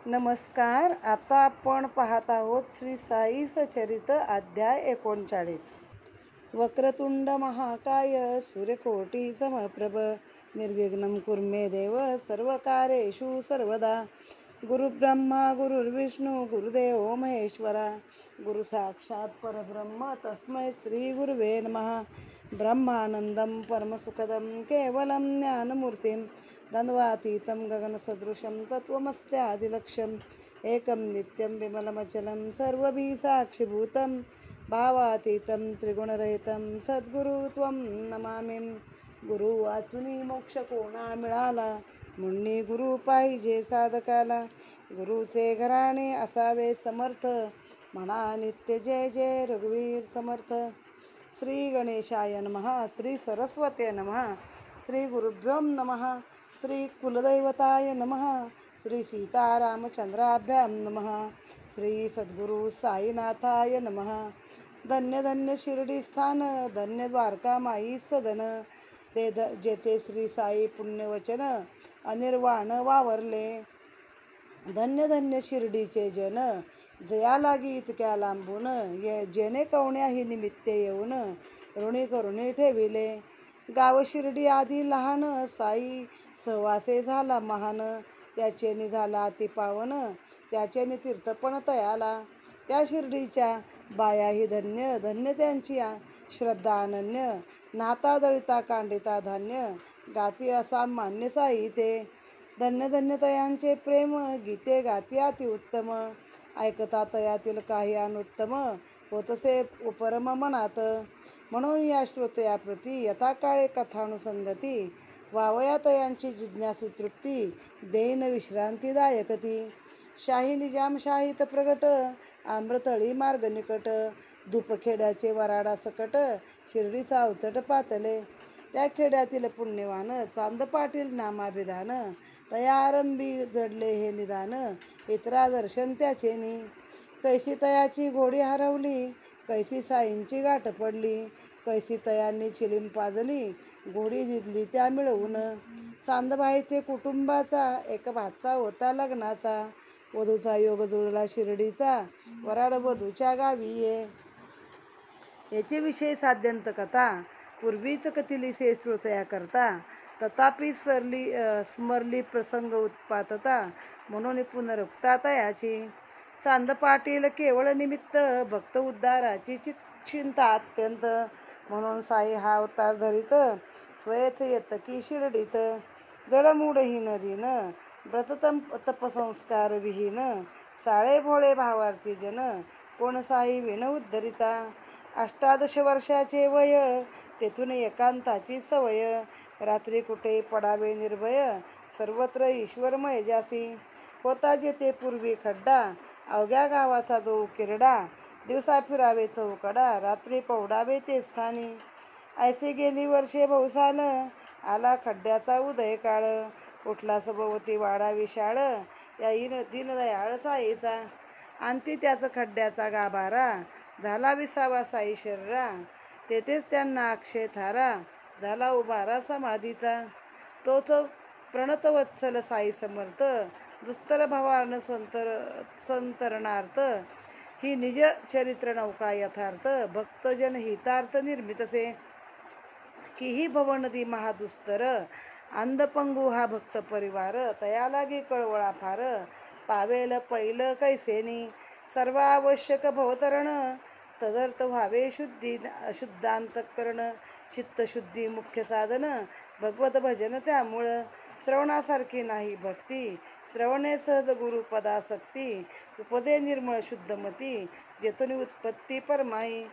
नमस्कार. आता आपण पाहत आहोत श्री साई सचरित अध्याय 39. वक्रतुंड महाकाय सूर्यकोटी समप्रभ निर्विघ्नं कुर्मे देव सर्वकार्येषु सर्वदा. गुरुब्रह्मा गुरुर्विष्णू गुरुदेव महेश्वरा गुरु साक्षात परब्रह्म तस्मै श्री गुरुवे नमः. ब्रह्मानंदं परमसुखदं केवलं ज्ञानमूर्तिं द्वन्द्वातीतं गगनसदृशं तत्त्वमस्यादिलक्ष्यम् एकं नित्यं विमलमचलं सर्वभिः साक्षिभूतं भावातीतं त्रिगुणरहितं सद्गुरु त्वं नमामि. गुरु वाचुनी मोक्ष कोणा मिळाला, मुन्नी गुरु पाहिजे साधकाला. गुरुचे घराणे असावे समर्थ, म्हणा नित्य जय जय रघुवीर समर्थ. श्री गणेशाय नमः. श्री सरस्वते नमः. श्री गुरुभ्यो नमः. श्री कुलदैवताय नमः. श्री सीतारामचंद्राभ्यां नमः. श्री सद्गुरु साईनाथाय नमः. धन्य धन्य शिर्डी स्थान, धन्य द्वारका माई सदन, जेथे श्री साई पुण्यवचन अनिर्वाण वावरले. धन्य धन्य शिर्डीचे जन, जया लागी इतक्या लांबून, जेणे कवण्याही निमित्ते येऊन ऋणी करुणी ठेविले. गाव शिर्डी आधी लहान, साई सहवासे झाला महान. त्याचेनी झाला अति पावन, त्याचेनी तीर्थपण तयाला. त्या शिर्डीच्या बायाही धन्य, धन्य त्यांची श्रद्धा अनन्य. नाता दळिता कांडिता धान्य, गाती असामान्य साई ते. धन्य धन्य तयांचे प्रेम, गीते गाती अति उत्तम. ऐकता तयातील काही अनुत्तम, होतसे परम मनात. म्हणून या श्रोतयाप्रती यथाकाळे कथानुसंगती, वावया तयांची जिज्ञासू तृप्ती, देईन विश्रांतीदायकती. शाही निजामशाहीत प्रगट, आम्रतळी मार्ग निकट. धूपखेड्याचे वराडा सकट, शिर्डीचा अवचट पातले. त्या खेड्यातील पुण्यवान चांद पाटील नामाभिधान, तया आरंभी जडले हे निदान. इतरा दर्शन त्याचेनी, कैसी तयाची घोडी हरवली, कैसी साईंची गाठ पडली. कैसी तयांनी चिलीम पाजली, घोडी दिली त्या मिळवून. चांदबाईचे कुटुंबाचा एक भाचा होता लग्नाचा. वधूचा योग जुळला शिर्डीचा, वराड वधूच्या गावी ये. याचे विषय साध्यंत कथा पूर्वीच कथिलिसे श्रोतया करता. तथापि स्मरली प्रसंग उत्पातता, म्हणून पुनरुक्ता तयाची. चांद पाटील केवळ निमित्त, भक्त उद्धाराची चिंता अत्यंत. म्हणून साई हा अवतार धरीत, स्वयच येत की शिर्डीत. जडमूडहीन दीन, व्रत तपसंस्कार विहीन. साळे भोळे भावार्थी जन, कोण साई विण उद्धरिता. 18 वर्षाचे वय, तेथून एकांताची सवय. रात्री कुठे पडावे निर्भय, सर्वत्र ईश्वरमय जासी. होता जेथे पूर्वी खड्डा, अवघ्या गावाचा जो किरडा. दिवसा फिरावे चौकडा, रात्री पवडावे ते स्थानी. ऐसे गेली वर्षे भवसाल, आला खड्ड्याचा उदय काळ. उठला सभोवती वाडा विशाळ, या दीनदयाळ साईचा. अंती त्याच खड्ड्याचा गाभारा, झाला विसावा साई शरीरा. तेथेच त्यांना अक्षय थारा, झाला उभारा समाधीचा. तोच प्रणतवत्सल साई समर्थ, दुस्तर भवान संतरणार्थ. ही निज चरित्र नौका यथार्थ, भक्तजन हितार्थ निर्मितसे. की ही भवनदी महादुस्तर, अंधपंगू हा भक्त परिवार. तया लागी कळवळा फार, पावेल पैल कैसेनी. सर्व आवश्यक भवतरण, तदर्थ व्हावे शुद्धांतकरण. चित्तशुद्धी मुख्य साधन, भगवत भजन त्यामुळं. श्रवणासारखी नाही भक्ती, श्रवणे सहज गुरुपदासक्ती. उपदे निर्मळ शुद्धमती, जेथून उत्पत्ती परमाई.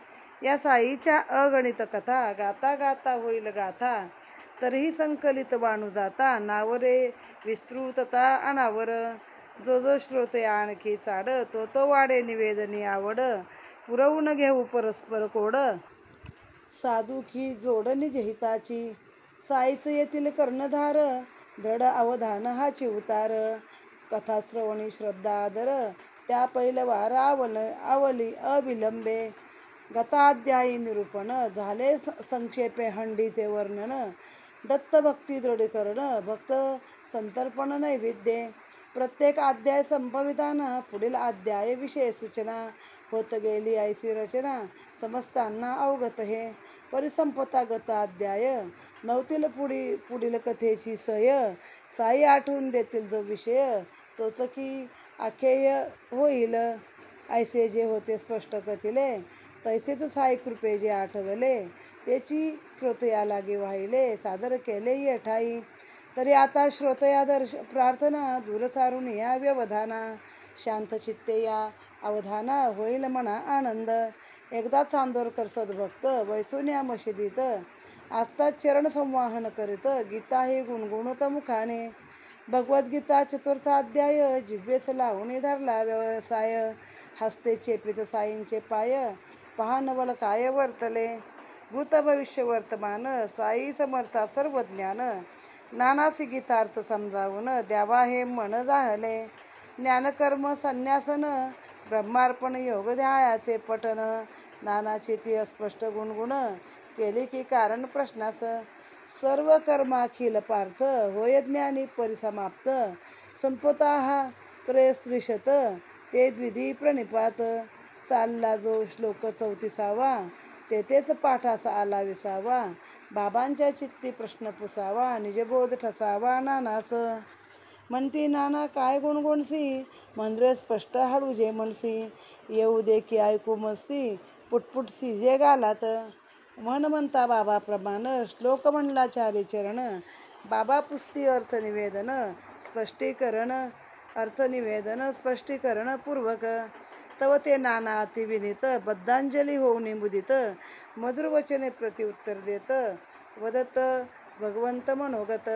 या साईच्या अगणित कथा, गाता गाता होईल गाथा. तरीही संकलित वाणू जाता, नावरे विस्तृतता अनावर. जो जो श्रोते आणखी चाड, तो तो वाडे निवेदनी आवड. पुरवून घेऊ परस्पर कोड, साधुकी जोड निज हिताची. साईच येथील कर्णधार, दृढ अवधान हाची उतार. कथा श्रवणी श्रद्धा आदर, त्या पैलवार आवली अविलंबे. गताध्यायी निरूपण, झाले संक्षेपे हंडीचे वर्णन. दत्त भक्ती दृढीकरण भक्त संतर्पण नैवेद्य. प्रत्येक अध्याय संपविताना पुढील अध्याय विषय सूचना. होत गेली ऐसी रचना समस्तांना अवगत हे. परिसंपता गत अध्याय नवतील पुढील कथेची सय. साई आठवून देतील जो विषय तोच की अखेय होईल. ऐसे जे होते स्पष्ट कथिले तैसेच साई कृपे जे आठवले. त्याची श्रोतया लागे वाहिले सादर केले ये ठाई. तरी आता श्रोतया प्रार्थना दूर सारून या व्यवधाना. शांत चित्ते या अवधाना होईल मना आनंद. एकदा चांदोरकर सद्भक्त बैसून या मशिदीत आस्ताच चरण संवाहन करीत गीता ही गुणगुणत मुखाने. भगवद्गीता चतुर्थ अध्याय जिव्हेस लावून धरला व्यवसाय. हस्ते चेपित साईंचे पाय पहा नवल काय वर्तले. भूत भविष्य वर्तमान साई समर्था सर्व ज्ञान. नानासी गीतार्थ समजावून द्यावा हे मन जाहले. ज्ञानकर्म संन्यासन ब्रह्मार्पण योग ध्यायाचे पठन. नानाची ती अस्पष्ट गुणगुण केली की कारण प्रश्नास. सर्व कर्माखिल पार्थ होय ज्ञानी परिसमाप्त. संपता हा त्रयस्त्रिशत ते द्विधी प्रणिपात. चालला जो श्लोक 34वा तेथेच पाठास आला 20वा. बाबांच्या चित्ती प्रश्न पुसावा निजबोध ठसावा नानास. म्हणती नाना काय गुणगुणसी मंद्रे स्पष्ट हळू जे म्हणसी. येऊ दे की ऐकू मसी पुटपुटसी जे गालात. म्हणता बाबा प्रमाण श्लोक म्हणला चारी चरण. बाबा पुस्ती अर्थनिवेदन स्पष्टीकरण पूर्वक. तव ते नाना अतिविनीत बद्धांजली होऊन मुदित. मधुर वचने प्रत्युत्तर देत वदत भगवंत मनोगत.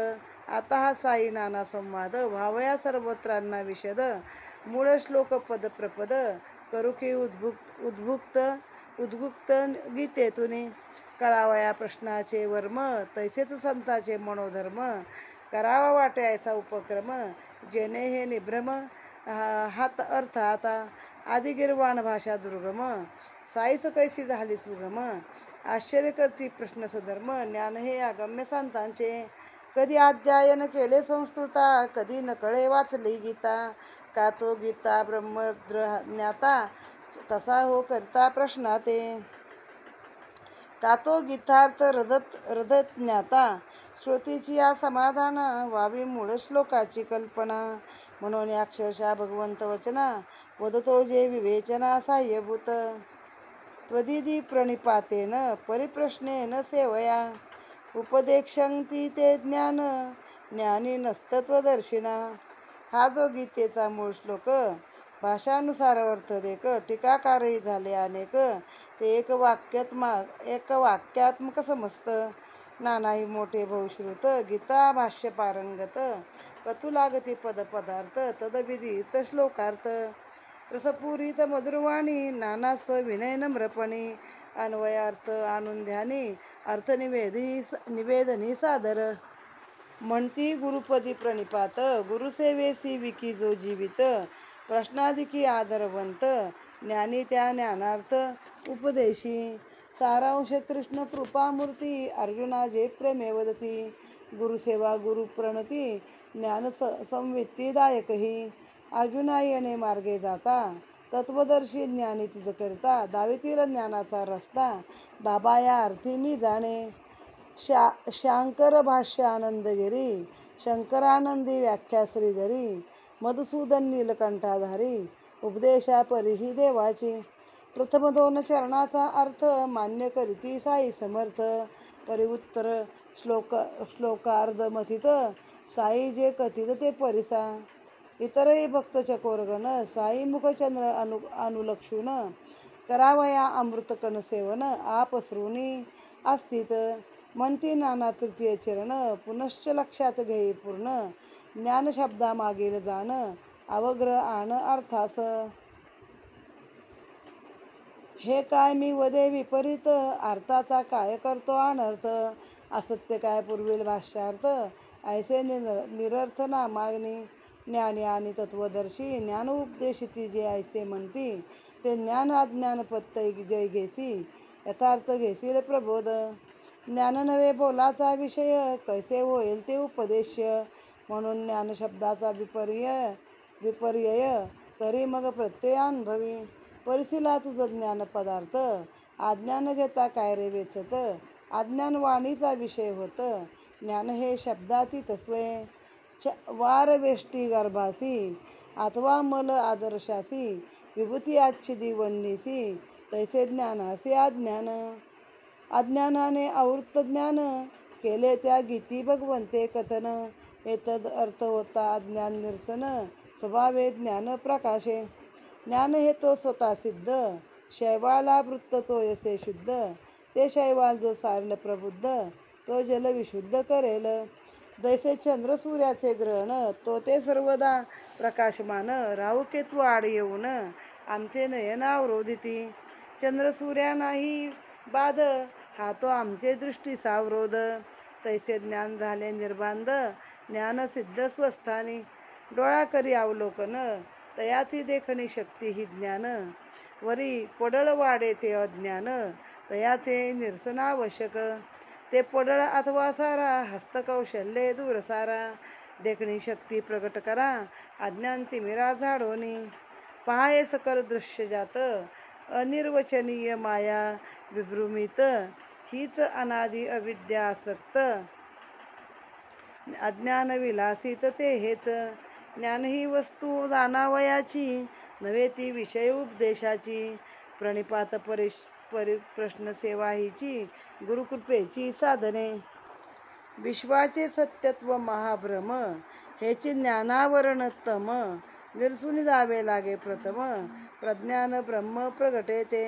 आता हा साई नाना संवाद व्हावया सर्वत्रांना विशद. मूळ श्लोक पद प्रपद करू की उद्भुक्त गीतेतुनी. कळावया प्रश्नाचे वर्म तैसेच संतांचे मनोधर्म. करावा वाटे ऐसा उपक्रम जेणे हे निभ्रम. हात अर्थ आता आदिगिरवाण भाषा दुर्गम. साईच कैसी झाली सुगम. आश्चर्य करती प्रश्न सुधर्म. ज्ञान हे अगम्य संतांचे. कधी अध्ययन केले संस्कृता कधी नकळे वाचली गीता. का तो गीता ब्रह्मज्ञाता तसा हो करता प्रश्नाते. का तो गीतार्थ रजत ज्ञाता. श्रोतीची या समाधाना व्हावी मूळ श्लोकाची कल्पना. म्हणून अक्षरशः भगवंत वचना वदतो जे विवेचना साह्यभूत. त्वदिदी प्रणिपातेन परिप्रश्नेन सेवया. उपदेक्षन्ति ते ज्ञान ज्ञानी नस्तत्वदर्शिना. हा जो गीतेचा मूळ श्लोक भाषानुसार अर्थ देक. टीकाकारही झाले अनेक ते एक वाक्यात्मक समजत. नानाही मोठे बहुश्रुत गीता भाष्य पारंगत. कथू लागती पद पदार्थ तदविदित श्लोकार्थ. रसपुरीत मधुरवाणी नानास विनय नम्रपणी. अन्वयार्थ आणून ध्यानी अर्थ निवेदनी सादर. म्हणती गुरुपदी प्रणिपात गुरुसेवेसी विकी जो जीवित. प्रश्नाधिकी आदरवंत ज्ञानी त्या ज्ञानार्थ उपदेशी. सारांश कृष्ण कृपामूर्ती अर्जुना जे प्रेमे वदती. गुरुसेवा गुरुप्रणती ज्ञान संवित्तीदायक ही. अर्जुना येणे मार्गे जाता तत्वदर्शी ज्ञानी तुझ करता. दावीतील ज्ञानाचा रस्ता बाबा या अर्थी मी जाणे. शांकर भाष्य आनंदगिरी शंकरानंदी व्याख्या श्रीधरी. मधुसूदन नीलकंठाधारी उपदेशा परिही देवाची. प्रथम 2 चरणाचा अर्थ मान्य करीती साई समर्थ. परिउत्तर श्लोकार्ध मथित साई जे कथित ते परिसा. इतरही भक्त चकोरगण साई मुखचंद्र अनुलक्षून. करावया अमृतकण सेवन आपसृणी अस्थित. म्हणती नाना तृतीय चरण पुनश्च लक्षात घेई पूर्ण. ज्ञान शब्दा मागील जाण अवग्र आण अर्थास. हे काय मी वदे विपरीत अर्थाचा काय करतो अनर्थ. असत्य काय पुरविल भाष्यार्थ ऐसे निरर्थ ना मागणी. ज्ञानी आणि तत्वदर्शी ज्ञान उपदेशिती जे ऐसे म्हणती. ते ज्ञान अज्ञान पत्तै जय घेसी यथार्थ घेसील प्रबोध. ज्ञान नव्हे बोलाचा विषय, कैसे होईल ते उपदेश्य. म्हणून ज्ञानशब्दाचा विपर्यय करी मग प्रत्ययानुभवी. परिसिला तुझं ज्ञान पदार्थ, अज्ञान घेता काय रे वेचत. अज्ञान वाणीचा विषय होत, ज्ञान हे शब्दातीत स्वय. वार वेष्टी गर्भासी, अथवा मल आदर्शासी. विभूती आच्छिदी वंडीसी, तैसे ज्ञानासी अज्ञान. अज्ञानाने आवृत्त ज्ञान, केले त्या गीती भगवंते कथन. एतद अर्थ होता अज्ञान निरसन, स्वभावे ज्ञान प्रकाशे. ज्ञान हे तो स्वतः सिद्ध, शैवाला वृत्त तो यसे शुद्ध. ते शैवाल जो सारेल प्रबुद्ध, तो जल विशुद्ध करेल. जैसे चंद्र सूर्याचे ग्रहण, तो ते सर्वदा प्रकाशमान. राहू केतू आड येऊन, आमचे नयन अवरोधिती. चंद्र सूर्या नाही बाध, हा तो आमचे दृष्टी सावरोध. तैसे ज्ञान झाले निर्बांध, ज्ञान सिद्ध स्वस्थानी. डोळा करी अवलोकन, तयाची देखणी शक्ती ही ज्ञान. वरी पडळ वाढे ते अज्ञान, तयाचे निरसन आवश्यक. ते पडळ अथवा सारा, हस्तकौशल्ये दूर सारा. देखणी शक्ती प्रगट करा, अज्ञान तिमिरा झाडोनी. पहा हे सकल दृश्य जात, अनिर्वचनीय माया विभ्रुमित. हीच अनादि अविद्या आसक्त, अज्ञान विलासित ते हेच. ज्ञान ही वस्तू जाणावयाची, नव्हे ती विषय उपदेशाची. प्रणिपात प्रश्न सेवा हीची, गुरुकृपेची साधने. विश्वाचे सत्यत्व महाभ्रम, हेचे ज्ञानावरणतम. निरसुनी जावे लागे प्रथम, प्रज्ञान ब्रह्म प्रगटे ते.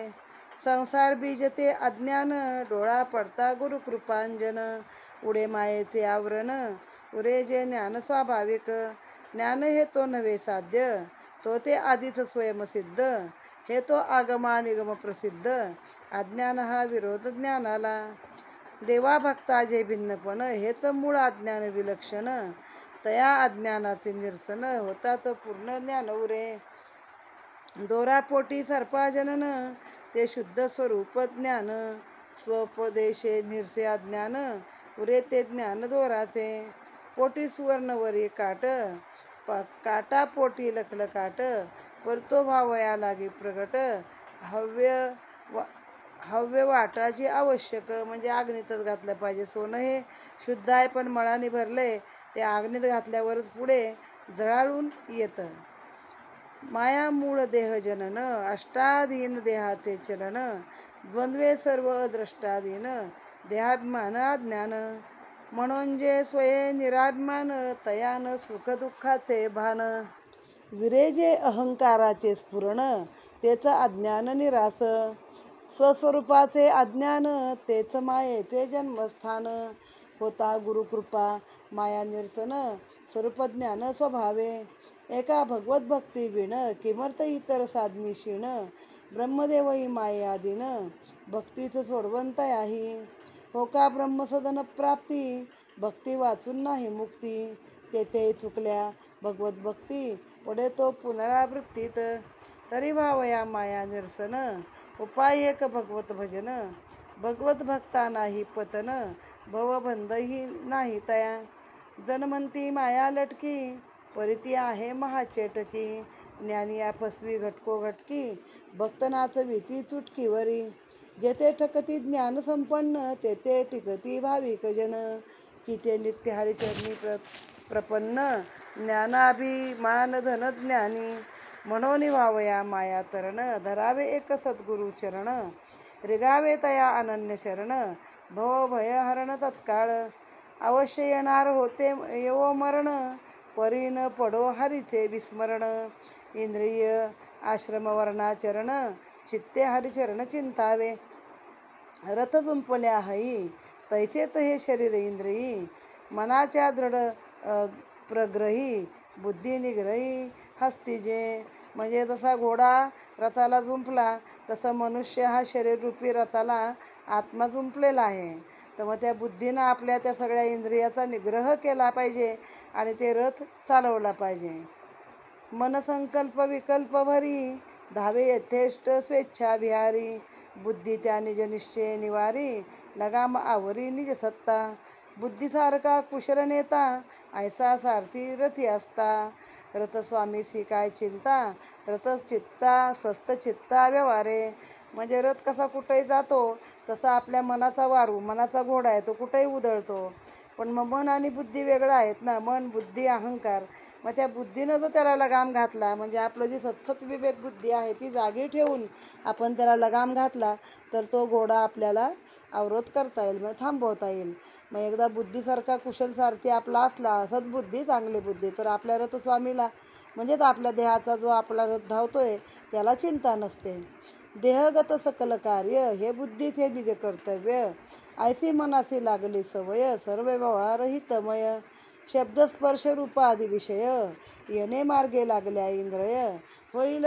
संसार बीज ते अज्ञान, डोळा पडता गुरुकृपांजन. उडे मायेचे आवरण, उरे जे ज्ञान स्वाभाविक. ज्ञान हे तो नव्हे साध्य, तो ते आधीच स्वयंसिद्ध. हे तो आगमानिगम प्रसिद्ध, अज्ञान हा विरोध ज्ञानाला. देवा भक्ता जे भिन्नपण, हेच मूळ अज्ञान विलक्षण. तया अज्ञानाचे निरसन, होतात पूर्ण ज्ञान उरे. दोरापोटी सर्पा जनन, ते शुद्ध स्वरूप ज्ञान. स्वोपदेशे निरसे अज्ञान, उरे ते ज्ञान दोराचे. पोटी सुवर्णवरी काट, काटा पोटी लखल काट. परतो भावया लागी प्रगट, हव्य वाटाची आवश्यक. म्हणजे अग्नीतच घातलं पाहिजे. सोनं हे शुद्ध आहे, पण मळाने भरले, ते अग्नीत घातल्यावरच पुढे जळाळून येतं. माया मूळ देह जनन, अष्टाधीन देहाचे चलन. द्वंद्वे सर्व द्रष्टाधीन, देहाभिमान अज्ञान. म्हणून जे स्वये निराभिमान, तयान सुख दुःखाचे भान. विरेजे अहंकाराचे स्फुरण, तेच अज्ञान निरास. स्वस्वरूपाचे अज्ञान, तेच मायेचे जन्मस्थान. होता गुरुकृपा माया निरसन, स्वरूपज्ञान स्वभावे. एका भगवत भक्ती विण, किमर्थ इतर साधनी क्षीण. ब्रह्मदेवही मायाधीन, भक्तीच सोडवंत आहे. हो का ब्रह्मसदन प्राप्ती, भक्ती वाचून नाही मुक्ती. तेथे चुकल्या भगवत भक्ती, पुढे तो पुनरावृत्तीत. तरी भावया माया निरसन, उपाय एक भगवत भजन. भगवत भक्ता नाही पतन, भवबंधही नाही तया. जण म्हणती माया लटकी, परिती आहे महाचेटकी. ज्ञानी आपसवी घटको घटकी, भक्त नाचविती चुटकीवरी. जेथे ठकती ज्ञान संपन्न, तेथे टिकती भाविक जन. की ते नित्य हरिचरणी प्रपन्न, ज्ञानाभिमान धन ज्ञानी. म्हणून व्हावया माया तरण, धरावे एक सद्गुरु चरण. रिगावे तया अनन्य शरण, भव भय हरण तत्काळ. अवश्य येणार होते येवो मरण, परी न पडो हरीचे विस्मरण. इंद्रिय आश्रम वर्णाचरण, चित्ते हरिचरण चिंतावे. रथ जुंपल्या हई, तैसेच हे शरीर इंद्रियी. मनाच्या दृढ प्रग्रही, बुद्धी निग्रही हस्ती जे. म्हणजे जसा घोडा रथाला जुंपला, तसं मनुष्य हा शरीररूपी रथाला आत्मा जुंपलेला आहे. तर मग त्या बुद्धीनं आपल्या त्या सगळ्या इंद्रियाचा निग्रह केला पाहिजे आणि ते रथ चालवला पाहिजे. मनसंकल्प विकल्प भरी, धावे यथेष्ट स्वेच्छा विहारी. बुद्धी त्या निज निश्चय निवारी, लगाम आवरी निज सत्ता. बुद्धीसारखा कुशल नेता, ऐसा सारथी रथी असता. रथ स्वामीसी काय चिंता, रथ चित्ता स्वस्त चित्ता व्यवहारे. म्हणजे रथ कसा कुठेही जातो, तसा आपल्या मनाचा वारू, मनाचा घोडा आहे, तो कुठेही उधळतो. पण मग मन आणि बुद्धी वेगळं आहेत ना. मन, बुद्धी, अहंकार. मग त्या बुद्धीनं जर त्याला लगाम घातला, म्हणजे आपलं जी सतसत विवेक बुद्धी आहे ती जागी ठेवून आपण त्याला लगाम घातला, तर तो घोडा आपल्याला अवरोध करता येईल, मग थांबवता येईल. मग एकदा बुद्धीसारखा कुशल सारथी आपला असला, सद्बुद्धी चांगली बुद्धी, तर आपल्या रथस्वामीला म्हणजेच आपल्या देहाचा जो आपला रथ धावतोय त्याला चिंता नसते. देहगत सकल कार्य, हे बुद्धीचे निज कर्तव्य. ऐसी मनासी लागली सवय, सर्व व्यवहार हितमय. शब्दस्पर्श रूपादी विषय, येणे मार्गे लागल्या इंद्रिय. होईल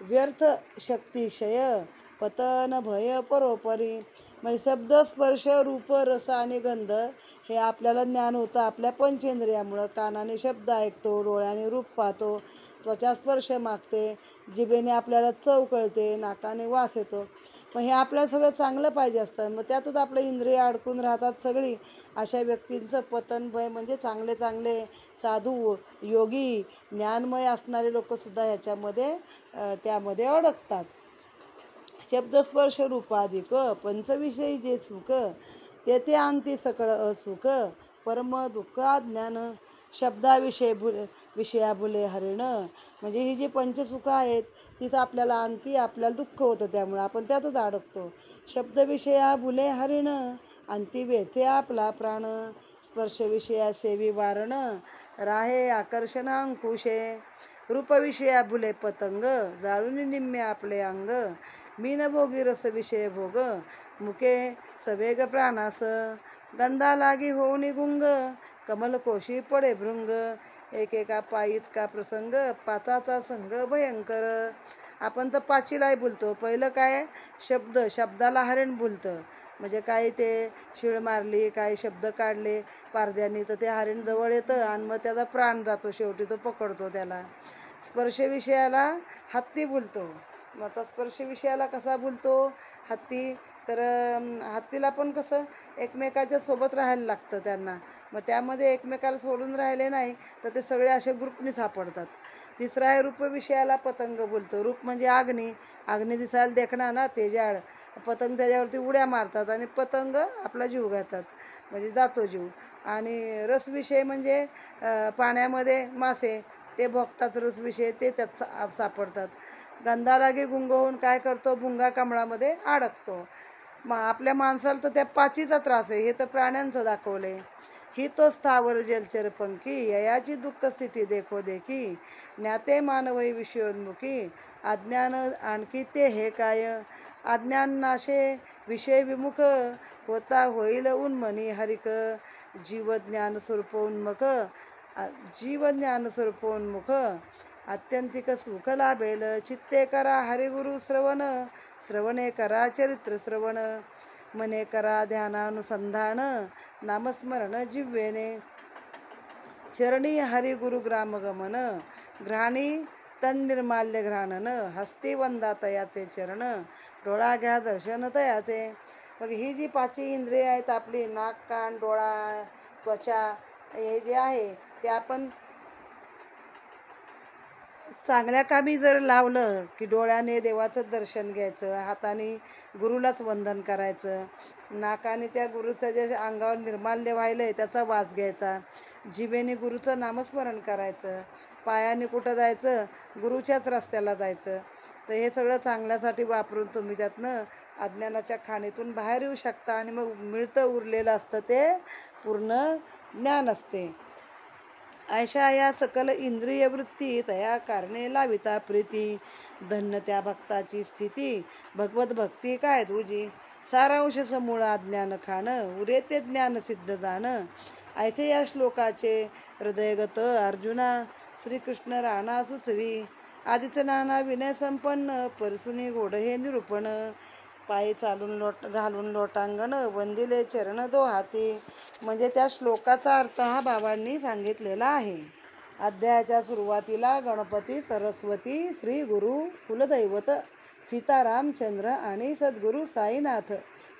व्यर्थ शक्ती क्षय, पतन भय परोपरी. म्हणजे शब्द, स्पर्श, रूप, रस आणि गंध हे आपल्याला ज्ञान होतं आपल्या पंचेंद्रियामुळं. कानाने शब्द ऐकतो, डोळ्याने रूप पाहतो, त्वचा स्पर्श मागते, जिभेने आपल्याला चव कळते, नाकाने वास येतो. मग हे आपल्याला सगळं चांगलं पाहिजे असतं, मग त्यातच आपलं इंद्रिय अडकून राहतात सगळी. अशा व्यक्तींचं पतन भय, म्हणजे चांगले चांगले साधू, योगी, ज्ञानमय असणारे लोकसुद्धा ह्याच्यामध्ये त्यामध्ये अडकतात. शब्दस्पर्श रूपाधिक, पंचविषयी जे सुख, तेथे अंती सकळ असुख. परम दुःख अज्ञान, शब्दाविषयी विषया भुले हरिण. म्हणजे ही जी पंचसुखं आहेत तिथं आपल्याला अंती आपल्याला दुःख होतं, त्यामुळे आपण त्यातच अडकतो. शब्दविषया भुले हरिण, अंती वेचे आपला प्राण. स्पर्शविषया सेवी वारण, राहे आकर्षण अंकुशे. रूपविषया भुले पतंग, जाळून निम्मे आपले अंग. मीन भोगी रस विषय भोग, मुके सवेग प्राणास. गंधा लागी होऊनी गुंग, कमलकोशी पडे भृंग. एकेका पायीत का प्रसंग, पाताचा संग भयंकर. आपण तर पाचीलाही बोलतो. पहिलं काय, शब्द, शब्दाला हरिण बोलतं. म्हणजे काही ते शिळ मारली, काही शब्द काढले पारद्यानी, तर ते हरिण जवळ येतं आणि मग त्याचा प्राण जातो, शेवटी तो पकडतो त्याला. स्पर्शविषयाला हत्ती बोलतो. मग आता स्पर्शविषयाला कसा बोलतो हत्ती, तर हत्तीला पण कसं एकमेकाच्या सोबत राहायला लागतं त्यांना. मग त्यामध्ये एकमेकाला सोडून राहिले नाही तर ते सगळे असे ग्रुपनी सापडतात. तिसरा आहे रूपविषयाला पतंग बोलतो. रूप म्हणजे अग्नी, अग्नी दिसायला देखणा ना, तेजाळ. पतंग त्याच्यावरती उड्या मारतात आणि पतंग आपला जीव घेतात, म्हणजे जातो जीव. आणि रसविषय म्हणजे पाण्यामध्ये मासे, ते भोगतात रसविषय, ते त्यात सापडतात. गंधालागी गुंग होऊन काय करतो, भुंगा कमळामध्ये अडकतो. मग आपल्या माणसाला तर त्या पाचीचा त्रास आहे, हे तर प्राण्यांचं दाखवलंय. ही तो स्थावर जलचर पंखी, ययाची दुःख स्थिती देखो देखी. ज्ञाते मानवई विषयोन्मुखी, अज्ञान आणखी ते हे काय. अज्ञान नाशे विषय विमुख, होता होईल उन्मनी हरिक. जीवज्ञान स्वरूपोन्मुख, जीवज्ञान स्वरूपोन्मुख. आत्यंतिक सुख लाभेल, चित्ते करा हरिगुरु श्रवण. श्रवणे करा चरित्र श्रवण, मने करा ध्यानानुसंधान. नामस्मरण जिव्हेने, चरणी हरिगुरु ग्रामगमन. घ्राणी तन निर्माल्य घ्राणन, हस्ती वंदा तयाचे चरण. डोळा घ्या दर्शन तयाचे. मग ही जी पाचही इंद्रिय आहेत आपली, नाक, कान, डोळा, त्वचा, हे जे आहे ते आपण चांगल्या कामी जर लावलं की डोळ्याने देवाचं दर्शन घ्यायचं, हाताने गुरुलाच वंदन करायचं, नाकाने त्या गुरुचं जे अंगावर निर्माल्य व्हायलंय त्याचा वास घ्यायचा, जिभेने गुरुचं नामस्मरण करायचं, पायाने कुठं जायचं, गुरुच्याच रस्त्याला जायचं. तर हे सगळं चांगल्यासाठी वापरून तुम्ही त्यातनं अज्ञानाच्या खाणीतून बाहेर येऊ शकता आणि मग मिळतं उरलेलं असतं ते पूर्ण ज्ञान असते. अशा या सकल इंद्रिय वृत्ती तया कारणे लाविता प्रीती. धन्य त्या भक्ताची स्थिती, भगवत भक्ती काय तुझी. सारांश समूळ अज्ञान खाण, उरे ते ज्ञान सिद्ध जाण. ऐसे या श्लोकाचे हृदयगत अर्जुना, श्रीकृष्ण राणा सुचवी. आधीच नाना विनय संपन्न, परसुनी गोड हे निरूपण. पायी चालून घालून लोटांगण, वंदिले चरण दो हाती. म्हणजे त्या श्लोकाचा अर्थ हा बाबांनी सांगितलेला आहे. अध्यायाच्या सुरुवातीला गणपती, सरस्वती, श्री गुरु, कुलदैवत सीतारामचंद्र आणि सद्गुरू साईनाथ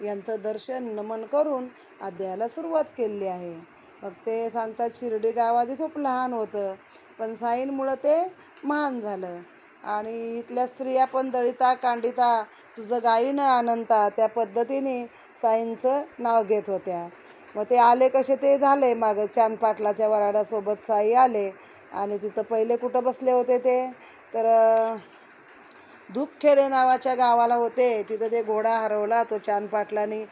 यांचं दर्शन नमन करून अध्यायाला सुरुवात केलेली आहे. मग ते सांगतात शिर्डी गाव आधी खूप लहान होतं, पण साईंमुळं ते महान झालं. आणि इथल्या स्त्रिया पण दळिता कांडिता तुझं गायीनं अनंता त्या पद्धतीने साईंचं नाव घेत होत्या. मग ते आले कसे ते झाले मागं चांदपाटलाच्या वराडासोबत साई आले. आणि तिथं पहिले कुठं बसले होते ते तर धूपखेडे नावाच्या गावाला होते. तिथं ते घोडा हरवला. तो चांदपाटलाने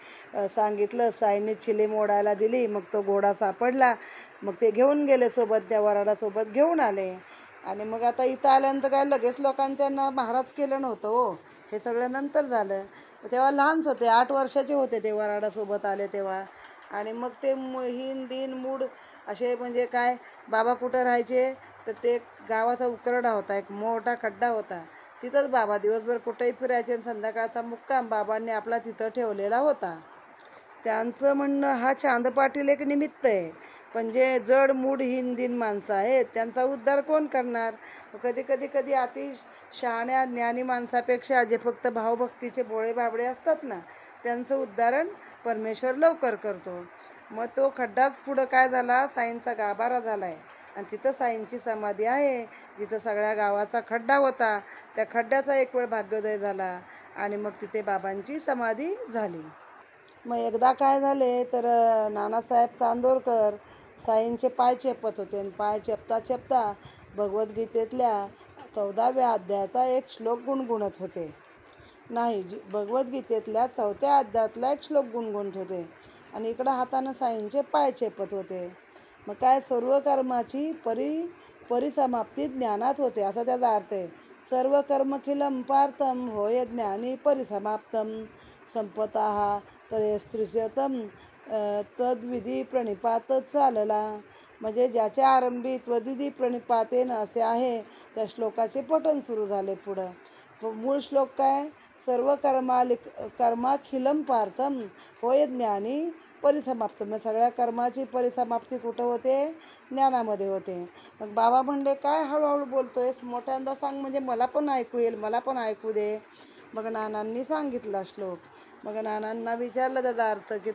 सांगितलं, साईंनी चिलीम ओढायला दिली. मग तो घोडा सापडला. मग ते घेऊन गेले सोबत, त्या वराडासोबत घेऊन आले. आणि मग आता इथं आल्यानंतर काय लगेच लोकांनी त्यांना महाराज केलं नव्हतं हो, हे सगळं नंतर झालं. तेव्हा लहानच होते, 8 वर्षाचे होते ते वराडासोबत आले तेव्हा. आणि मग ते हिन दिन मूड असे म्हणजे काय, बाबा कुठं राहायचे तर ते गावाचा उकरडा होता, एक मोठा खड्डा होता. तिथंच बाबा दिवसभर कुठेही फिरायचे आणि संध्याकाळचा मुक्काम बाबांनी आपला तिथं ठेवलेला होता. त्यांचं म्हणणं हा चांदपाटील एक निमित्त आहे, पण जे जड मूड हिंदीन माणसं आहेत त्यांचा उद्धार कोण करणार. कधी अति शहाण्या ज्ञानी माणसापेक्षा जे फक्त भावभक्तीचे भोळे बाबडे असतात ना, त्यांचं उद्धारण परमेश्वर लवकर करतो. मग तो खड्डाच पुढं काय झाला, साईंचा गाभारा झाला आहे. आणि तिथं साईंची समाधी आहे, जिथं सगळ्या गावाचा खड्डा होता. त्या खड्ड्याचा एक वेळ भाग्योदय झाला आणि मग तिथे बाबांची समाधी झाली. मग एकदा काय झाले तर नानासाहेब चांदोरकर साईंचे पाय चेपत होते आणि पाय चेपता भगवद्गीतेतल्या 14व्या अध्यायाचा एक श्लोक गुणगुणत होते. भगवद्गीतेतल्या 4थ्या अध्यायातला एक श्लोक गुणगुणत होते आणि इकडं हातानं साईंचे पाय चेपत होते. मग काय, सर्व कर्माची परिसमाप्ती ज्ञानात होते असा त्याचा अर्थ आहे. सर्व कर्मखिलम पार्थम होय ज्ञानी परिसमाप्तम संपतः तरेस्त्रिशतम तद्विधी प्रणिपात चालला. म्हणजे ज्याच्या आरंभी त्वदिधी प्रणिपातेन असे आहे, त्या श्लोकाचे पठण सुरू झाले. पुढं मूळ श्लोक काय, सर्व कर्माखिलम पार्थम होय ज्ञानी परिसमाप्त. मग सगळ्या कर्माची परिसमाप्ती कुठं होते, ज्ञानामध्ये होते. मग बाबा म्हणले, काय हळूहळू बोलतोयस, मोठ्यांदा सांग म्हणजे मला पण ऐकू येईल, मला पण ऐकू दे. मग नानांनी सांगितला श्लोक. मग नानांना विचारलं त्याचा अर्थ की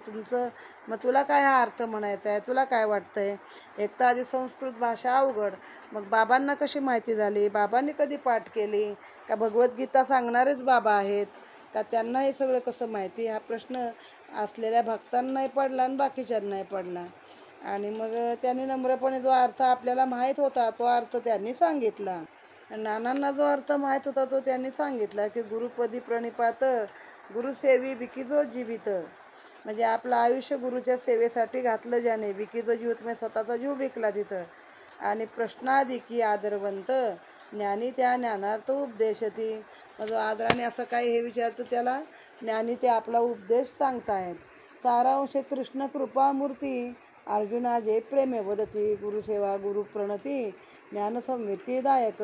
मग तुला काय हा अर्थ म्हणायचा आहे, तुला काय वाटतंय. एक तर आधी संस्कृत भाषा अवघड, मग बाबांना कशी माहिती झाली, बाबांनी कधी पाठ केली, का भगवद्गीता सांगणारेच बाबा आहेत, का त्यांना हे सगळं कसं माहिती, हा प्रश्न असलेल्या भक्तांनाही पडला आणि बाकीच्यांनाही पडला. आणि मग त्यांनी नम्रपणे जो अर्थ आपल्याला माहीत होता तो अर्थ त्यांनी सांगितला. नानांना जो अर्थ माहीत होता तो त्यांनी सांगितला की गुरुपदी प्रणिपात गुरुसेवी विकिजो जीवित. म्हणजे आपलं आयुष्य गुरुच्या सेवेसाठी घातलं ज्याने, विकिजो जीवित म्हणजे स्वतःचा जीव विकला तिथं. आणि प्रश्नादी की आदरवंत ज्ञानी त्या ज्ञानार्थ उपदेशती. मग आदराने असं काय हे विचारतं त्याला ज्ञानी ते आपला उपदेश सांगतायत. सारांश कृष्ण कृपामूर्ती अर्जुना जे प्रेमे वदती गुरुसेवा गुरुप्रणती ज्ञानसंवित्तीदायक.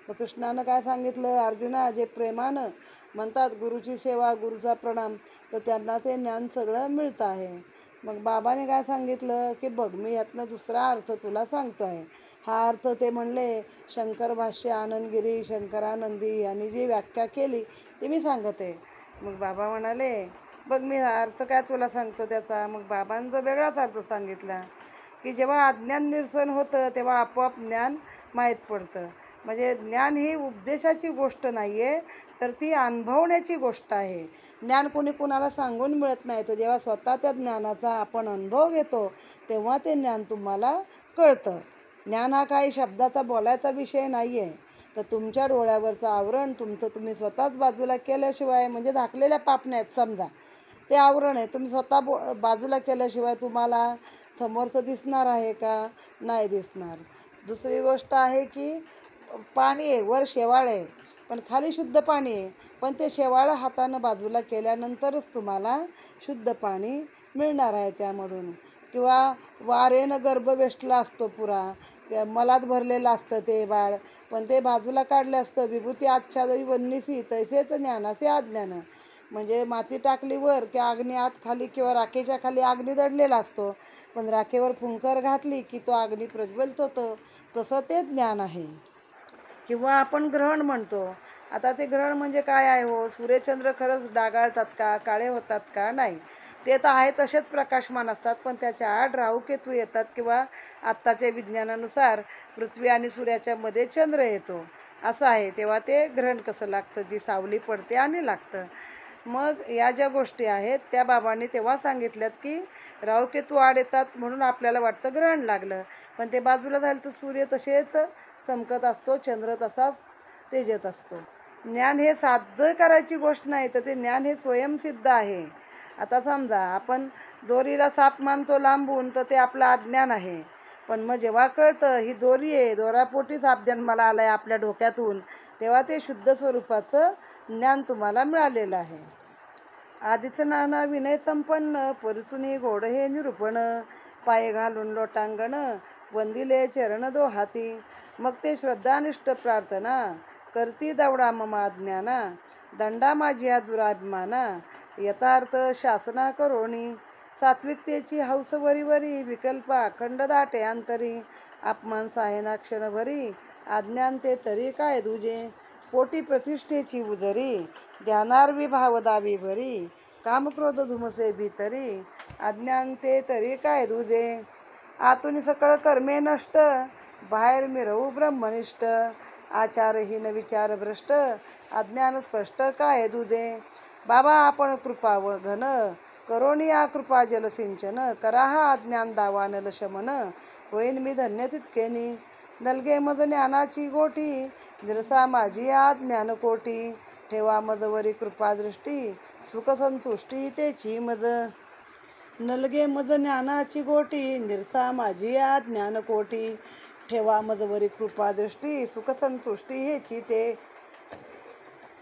मग कृष्णानं काय सांगितलं, अर्जुना जे प्रेमानं म्हणतात गुरुची सेवा गुरुचा प्रणाम, तर त्यांना ते ज्ञान सगळं मिळतं आहे. मग बाबाने काय सांगितलं की बघ, मी यातनं दुसरा अर्थ तुला सांगतो आहे. हा अर्थ ते म्हणले शंकर भाष्य आनंदगिरी शंकरानंदी यांनी जी व्याख्या केली ती मी सांगत आहे. मग बाबा म्हणाले, बघ मी हा अर्थ काय तुला सांगतो त्याचा. मग बाबांचा वेगळाच अर्थ सांगितला की जेव्हा अज्ञान निरसन होतं तेव्हा आपोआप ज्ञान माहीत पडतं. म्हणजे ज्ञान ही उपदेशाची गोष्ट नाही आहे, तर ती अनुभवण्याची गोष्ट आहे. ज्ञान कोणी कुणाला सांगून मिळत नाही, तर जेव्हा स्वतः त्या ज्ञानाचा आपण अनुभव घेतो तेव्हा ते ज्ञान तुम्हाला कळतं. ज्ञान हा काही शब्दाचा बोलायचा विषय नाही आहे, तर तुमच्या डोळ्यावरचं आवरण तुम्ही स्वतःच बाजूला केल्याशिवाय, म्हणजे झाकलेल्या पापण्यात समजा ते आवरण आहे, तुम्ही स्वतः बाजूला केल्याशिवाय तुम्हाला समोरचं दिसणार आहे का, नाही दिसणार. दुसरी गोष्ट आहे की पाणी आहे, वर शेवाळ आहे पण खाली शुद्ध पाणी आहे, पण ते शेवाळं हातानं बाजूला केल्यानंतरच तुम्हाला शुद्ध पाणी मिळणार आहे त्यामधून. किंवा वारेनं गर्भ वेष्टला असतो पुरा, मलात भरलेलं असतं ते बाळ, पण ते बाजूला काढलं असतं. विभूती आच्छादवी वन्नीसी तैसेच ज्ञानासे अज्ञान. म्हणजे माती टाकली वर की अग्नी आत खाली किंवा राखेच्या खाली अग्नी दडलेला असतो, पण राखेवर फुंकर घातली की तो अग्नी प्रज्वलित होतो. तसं ते ज्ञान आहे. किंवा आपण ग्रहण म्हणतो, आता ते ग्रहण म्हणजे काय आहे हो? सूर्यचंद्र खरंच डागाळतात का, काळे होतात का? नाही. ते तर आहे तसेच प्रकाशमान असतात, पण त्याच्या आड राहू केतू येतात किंवा आत्ताच्या विज्ञानानुसार पृथ्वी आणि सूर्याच्या मध्ये चंद्र येतो असं आहे. तेव्हा ते ग्रहण कसं लागतं, जी सावली पडते आणि लागतं. मग या ज्या गोष्टी आहेत त्या बाबांनी तेव्हा सांगितल्यात की राहूकेतू आड येतात म्हणून आपल्याला वाटतं ग्रहण लागलं, पण ते बाजूला झालं तर सूर्य तसेच चमकत असतो, चंद्र तसाच तेजत असतो. ज्ञान हे साध्य करायची गोष्ट नाही, तर ते ज्ञान हे स्वयंसिद्ध आहे. आता समजा आपण दोरीला साप मानतो लांबून, तर ते आपलं अज्ञान आहे. पण मग जेव्हा कळतं ही दोरी आहे, दोरापोटी साप जन्माला आलाय आपल्या डोक्यातून, तेव्हा ते शुद्ध स्वरूपाचं ज्ञान तुम्हाला मिळालेलं आहे. आधीचं नाना विनय संपन्न, परिसुनी गोड हे निरूपण, पाय घालून लोटांगण, वंदिले चरण दो हाती. मग ते श्रद्धानिष्ठ प्रार्थना, करती दवडा ममा ज्ञाना, दंडा माझी दुराभिमाना, यथार्थ शासना करोणी. सात्विकतेची हौस वरी वरी, विकल्प अखंड दाटे अंतरी, अपमान सायना क्षणभरी, अज्ञान ते तरी काय दुजे. पोटी प्रतिष्ठेची उजरी, ध्यानार्वी भाव दावी भरी, कामक्रोध धुमसे भीतरी, अज्ञान ते तरी काय दुजे. आतून सकळ कर्मे नष्ट, बाहेर मिरवू ब्रह्मनिष्ठ, आचारहीन विचार भ्रष्ट, अज्ञान स्पष्ट काय दुजे. बाबा आपण कृपा व घन, करोनी या कृपा जलसिंचन, करा हा अज्ञान दावा नलशमन, होईन मी धन्य तितकेनी. नलगे मज ज्ञानाची गोटी, निरसा माझी या ज्ञानकोटी, ठेवा मजवरी कृपादृष्टी, सुख संतुष्टी तेची मज. नलगे मज ज्ञानाची गोटी, निरसा माझी या ज्ञानकोटी, ठेवा मजवरी कृपादृष्टी, सुख संतुष्टी हेची ते.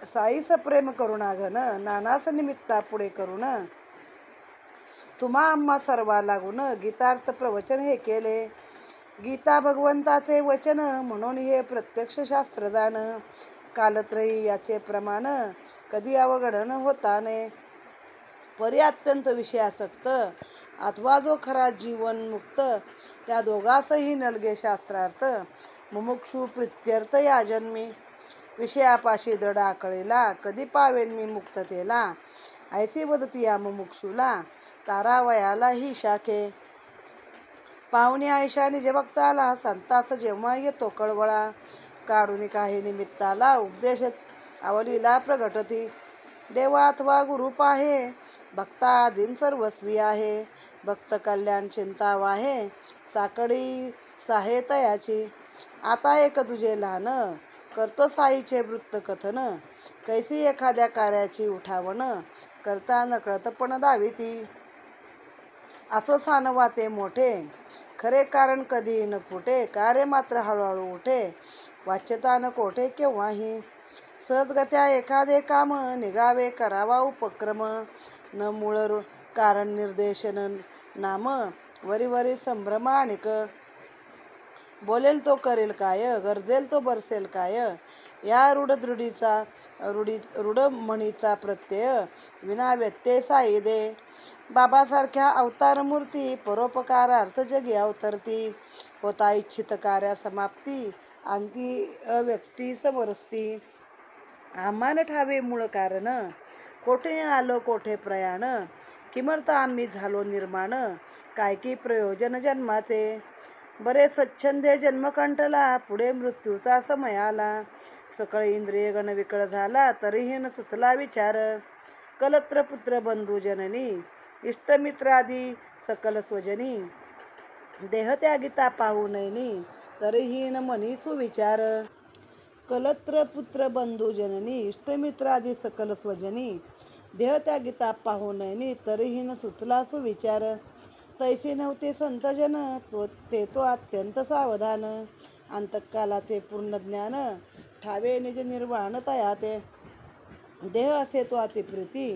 साईस प्रेम करुणा घन, नानास निमित्ता पुढे करून, तुम्हा आम्हा सर्वा लागून, गीतार्थ प्रवचन हे केले. गीता भगवंताचे वचन, म्हणून हे प्रत्यक्ष शास्त्र जाण, कालत्रयी याचे प्रमाण, कधी अवघडण होताने. परी अत्यंत विषयासक्त, अथवा जो खरा जीवन मुक्त, त्या दोघासही नलगे शास्त्रार्थ, मुमुक्षु प्रित्यर्थ या जन्मी. विषयापाशी दृढ आकळीला, कधी पावेन मी मुक्ततेला, ऐसी वदती या मुमुक्षुला, तारावयाला ही शाखे. पाहुणे आयशा निज भक्ताला, संतास जेव्हा येतो कळवळा, काढून काही निमित्ताला, उपदेश अवलीला प्रगटती. देवा अथवा गुरु पाहे, भक्ता आदीन सर्वस्वी आहे, भक्त कल्याण चिंता वाहे, साकडी साहे तयाची. आता एक तुझे लहान, करतो साईचे वृत्त कथन, कैसी एखाद्या कार्याची उठावण, करता नकळत पण दाविती. असं सानवा ते मोठे, खरे कारण कधी न फुटे, कार्य मात्र हळूहळू उठे, वाच्यता न कोठे केव्हाही. सहजगत्या एखादे काम, निघावे करावा उपक्रम, न मूळ कारण निर्देशन नाम, वरी वरी संभ्रम आणिक. बोलेल तो करेल काय, गरजेल तो बरसेल काय, या रूढ म्हणीचा प्रत्यय, विना व्यत्यय साई दे. बाबासारख्या अवतार मूर्ती, परोपकारार्थ जगी अवतरती, होता इच्छित कार्या समाप्ती, अंती अव्यक्ती समरसती. आम्हान ठावे मूळ कारण, कोठे आलो कोठे प्रयाण, किमर्थ आम्ही झालो निर्माण, काय की प्रयोजन जन्माचे. बरे स्वच्छंदे जन्मकंठला, पुढे मृत्यूचा समय आला, सकळ इंद्रिय गण विकळ झाला, तरीही न सुचला विचार. कलत्र पुत्र बंधू जननी, इष्टमित्रादी सकल स्वजनी, देहत्यागिता पाहू नयनी, तरीही न मनी सुविचार. कलत्र पुत्र बंधू जननी, इष्टमित्रादी सकल स्वजनी, देहत्यागिता पाहू नयनी, तरीही न सुचला सुविचार. तैसे नव्हते संतजन, ते तो अत्यंत सावधान, अंतकालाचे पूर्ण ज्ञान, ठावे निज निर्वाण तयाते. देह असे तो अतिप्रीती,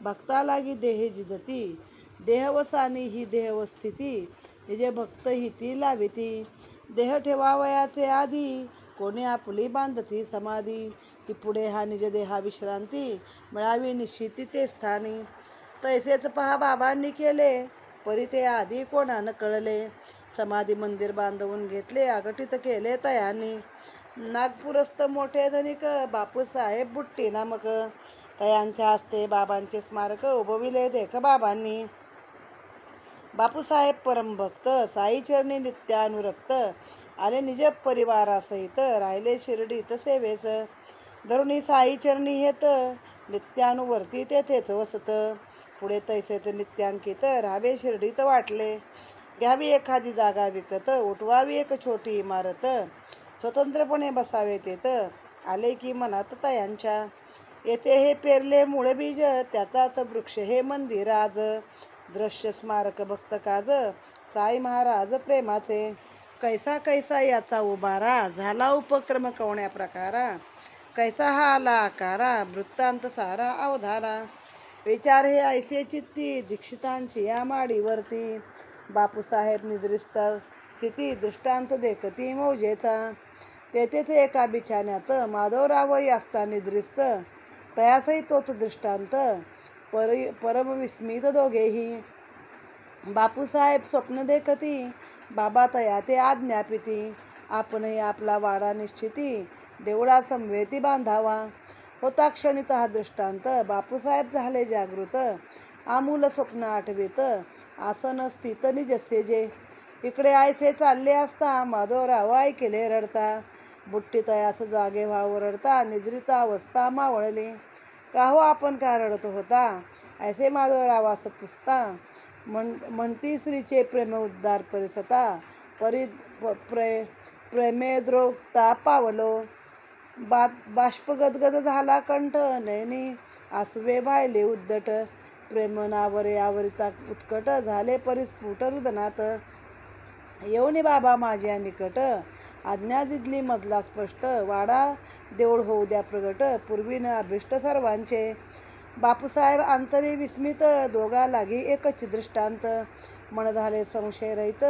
भक्ता लागी देहे जिजती, देहवसानी ही देहवस्थिती, निजे भक्त हिती लाविती. देह ठेवावयाचे आधी, कोणी आपुली बांधती समाधी, की पुढे हा निज देहा विश्रांती, मिळावी निश्चिती ते स्थानी. तैसेच पहा बाबांनी केले, परी ते आधी कोणानं कळले, समाधी मंदिर बांधवून घेतले, अघटित केले तयानी. नागपूरस्थ मोठे धनिक बापूसाहेब बुट्टी नामक तयांच्या हस्ते बाबांचे स्मारक उभविले देख बाबांनी. बापूसाहेब परमभक्त साईचरणी नित्यानुरक्त आले निज परिवारासहित राहिले शिर्डीत सेवेस. धरुणी साईचरणी हेत नित्यानुवर्ती तेथेच वसत. पुढे तैसेच नित्यांकित राहावे शिर्डीत वाटले. घ्यावी एखादी जागा विकत उठवावी एक छोटी इमारत. स्वतंत्रपणे बसावे तेथ आले की मनात तयांच्या. येथे हे पेरले मूळ बीज त्याचाच वृक्ष हे मंदिर आज. दृश्य स्मारक भक्त काज साई महाराज प्रेमाचे. कैसा कैसा याचा उभारा झाला उपक्रम कवण्या प्रकारा. कैसा हा आला आकारा वृत्तांत सारा अवधारा. विचार हे ऐसे चित्ती दीक्षितांची या माडीवरती. बापूसाहेब निद्रिस्त स्थिती दृष्टांत देखती मौजेचा. तेथेच एका बिछाण्यात माधवराव असता निद्रिस्त. तयासही तोच दृष्टांत परमविस्मित दोघेही. बापूसाहेब स्वप्न देखती बाबा तया ते आज्ञापिती. आपणही आपला वाडा निश्चिती देवळा समवेती बांधावा. होता क्षणीचा हा दृष्टांत बापूसाहेब झाले जागृत. आमूल स्वप्न आठवीत आसन स्थित निजस्य जे. इकडे आयसे चालले असता माधवराव ऐकले रडता. बुट्टी तयास जागे व्हाव रडता निद्रित अवस्था मावळली. का हो आपण का रडत होता ऐसे माधवरावास पुसता. म्हणती श्रीचे प्रेम उद्धार परिसता. प्रेमेद्रोक्ता पावलो. बाष्प गदगद झाला कंठ नयनी आसवे वाहिले उद्धट. प्रेमनावरे आवरिता उत्कट झाले परिस्फुट रुदनात. येऊनी बाबा माझ्या निकट आज्ञा दिली मजला स्पष्ट. वाडा देऊळ होऊ द्या प्रगट पूर्वीन अभिष्ट सर्वांचे. बापूसाहेब अंतरी विस्मित दोघा लागी एकच दृष्टांत. मन झाले संशय रहित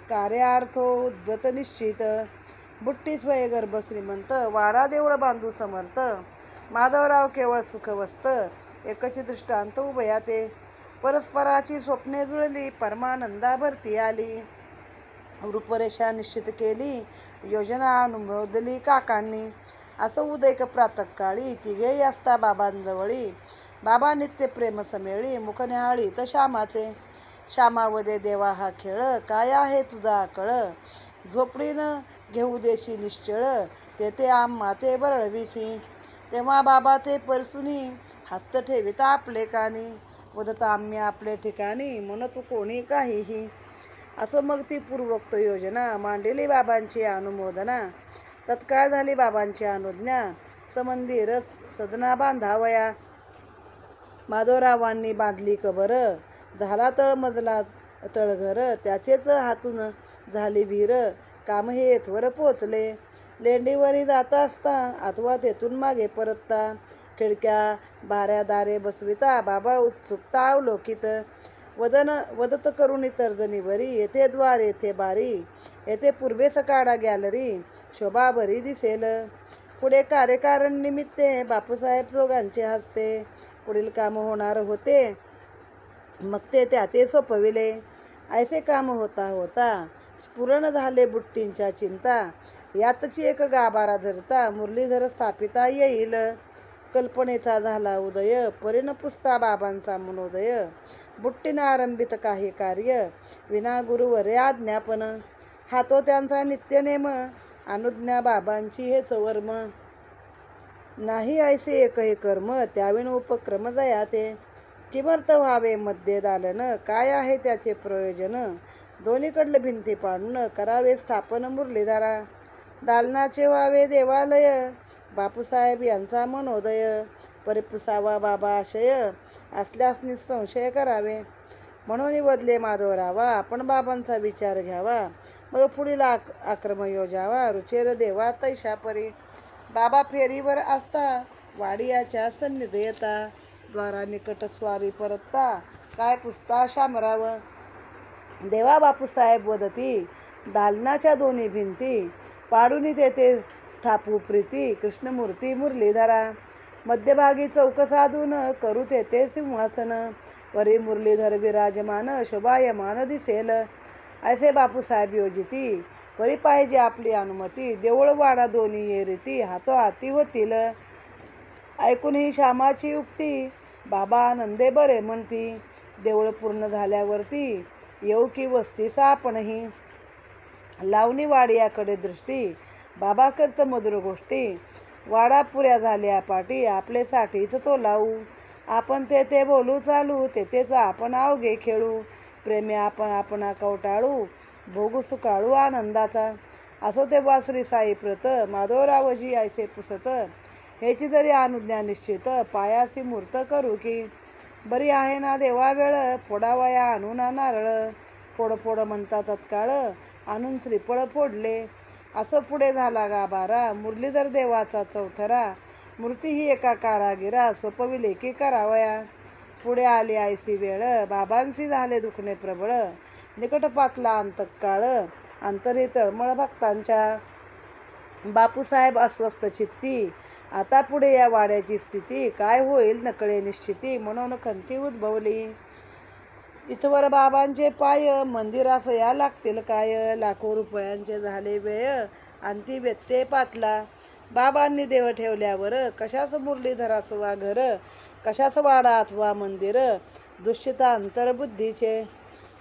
कार्यार्थो उद्भत निश्चित. बुट्टी स्वयगर्भ श्रीमंत वाडा देऊळ बांधू समर्थ. माधवराव केवळ सुखवस्त एकच दृष्टांत उभयाते. परस्पराची स्वप्ने जुळली परमानंदा भरती आली. रूपरेषा निश्चित केली योजना अनुमोदली काकांनी. असं उदयक प्रातःकाळी तिघेही असता बाबांजवळी. बाबा नित्य प्रेम समेळी मुख न्याहाळीत श्यामाचे. श्यामावदे देवा हा खेळ काय आहे तुझा कळ. झोपडीनं घेऊ देशी निश्चळ तेथे आम्हा ते बरळविसी. तेव्हा बाबा ते परसुनी हस्त ठेविता आपले कानी. वदता आम्ही आपले ठिकाणी म्हणत कोणी काहीही. असं मग ती पूर्वोक्त योजना मांडली बाबांची अनुमोदना. तत्काळ झाली बाबांची अनुज्ञा समंदिर सदना बांधावया. माधवरावांनी बांधली कबर झाला तळमजला तळघर. त्याचेच हातून झाली विहीर काम हे येथवर पोचले. लेंडीवरी जात असता अथवा तेथून मागे परतता. खिडक्या बाऱ्या दारे बसविता बाबा उत्सुकता अवलोकित. वदत करुणी तर्जनीवरी येथे द्वार येथे बारी. येथे पूर्वे सकाळा गॅलरी शोभा बरी दिसेल. पुढे कार्यकारण निमित्ते बापूसाहेब जोगांचे हस्ते. पुढील काम होणार होते मग ते त्या ते सोपविले. ऐसे काम होता होता स्फुरण झाले बुट्टींच्या चिंता. यातची एक गाभारा धरता मुरलीधर स्थापिता येईल. कल्पनेचा झाला उदय परिण पुसता बाबांचा मनोदय. बुट्टीनं आरंभित काही कार्य विना गुरुवरे आज्ञापन. हातो त्यांचा नित्यनेम अनुज्ञा बाबांची हेच वर्म. नाही ऐसे एकही कर्म त्याविण उपक्रम जयाते. किमर्थ व्हावे मध्ये दालन काय आहे त्याचे प्रयोजन. दोन्हीकडले भिंती पाडून करावे स्थापन मुरलीधरा. दालनाचे व्हावे देवालय बापूसाहेब यांचा मनोदय. परिपुसावा बाबा आशय असल्यास निसंशय करावे. म्हणून बदले माधवरावा आपण बाबांचा विचार घ्यावा. मग पुढील आक्रम योजावा रुचेर देवा तैशा परी. बाबा फेरीवर असता वाडियाच्या सन्निध येता. द्वारा निकट स्वारी परतता काय पुसता शामराव. देवा बापूसाहेब वदती दालनाच्या दोन्ही भिंती पाडून तेथे स्थापू प्रीती. कृष्णमूर्ती मुरलीधरा मध्यभागी चौक साधून करू तेथे सिंहासन. वरी मुरलीधर विराजमान शोभायमान दिसेल. ऐसे बापूसाहेब योजिती परी पाहिजे आपली अनुमती, देऊळ वाडा दोन्ही ये रीती, हातोहाती होतील. ऐकून ही श्यामाची युक्ती, बाबा आनंदे बरे म्हणती. देऊळ पूर्ण झाल्यावरती येऊ की वस्तीस आपणही, लावणी वाडियाकडे दृष्टी, बाबा करत मधुर गोष्टी. वाडा पुऱ्या झाल्या पाटी, आपले साठीच तो लावू, आपण ते बोलू चालू, तेच आपण अवघे खेळू. प्रेमे आपण आपणा कवटाळू, भोगू सुकाळू आनंदाचा. असो ते श्री साई प्रत, माधवरावजी ऐसे पुसत. ह्याची जरी अनुज्ञा निश्चित, पायासी मूर्त करू की. बरी आहे ना देवा वेळ, फोडावया आणून नारळ. फोड फोड म्हणता तत्काळ, आणून श्रीफळ फोडले. असं पुढे झाला गाभारा, मुरलीधर देवाचा चौथरा. मूर्ती ही एका कारागिरा, सोपविले की करावया. पुढे आली आयसी वेळ, बाबांशी झाले दुखणे प्रबळ. निकट पातला अंतकाळ, अंतरी तळमळ भक्तांच्या. बापूसाहेब अस्वस्थ चित्ती, आता पुढे या वाड्याची स्थिती. काय होईल नकळे निश्चिती, म्हणून खंती उद्भवली. इथवर बाबांचे पाय, मंदिरास या लागतील काय. लाखो रुपयांचे झाले व्यय, अंती व्यत्यय पातला. बाबांनी देव ठेवल्यावर, कशास मुरलीधरास वा घर, कशास वाडा अथवा मंदिर. दुश्चिता अंतर्बुद्धीचे,